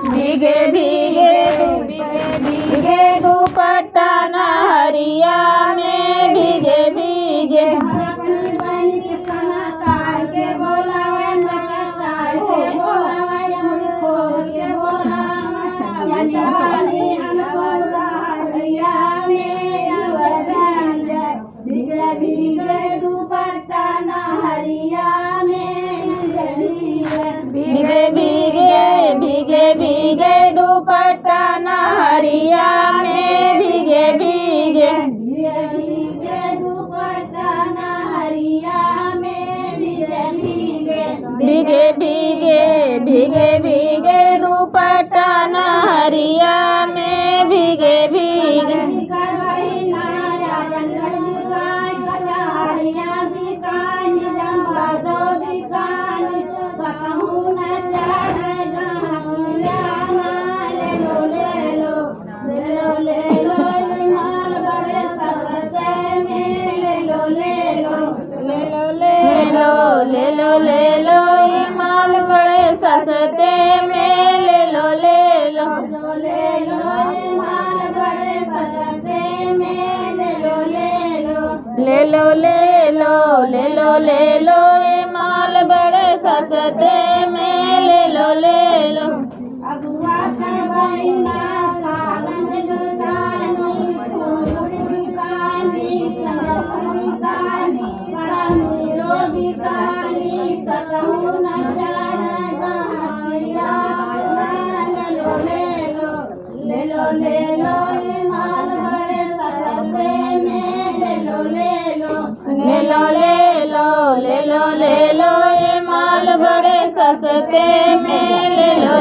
भीगे भीगे भीगे दुपट्टा नहरिया में भीगे भीगे दुपट्टा नहरिया में भीगे भीगे भीगे भीगे दुपट्टा नहरिया में भीगे भीगे दुपट्टा नहरिया में भीगे भीगे भीगे भीगे दुपट्टा नहरिया में भीगे भीगे ले लो ये माल बड़े सस्ते में ले लो माल बड़े सस्ते में ले लो ये माल बड़े सस्ते में ले लो अगुआ के बहिना सालन दुकानी दुकानी रो बिकानी कतहु न चढ़ गहरिया ले लो ये माल बड़े सस्ते में ले लो ये माल बड़े सस्ते में ले लो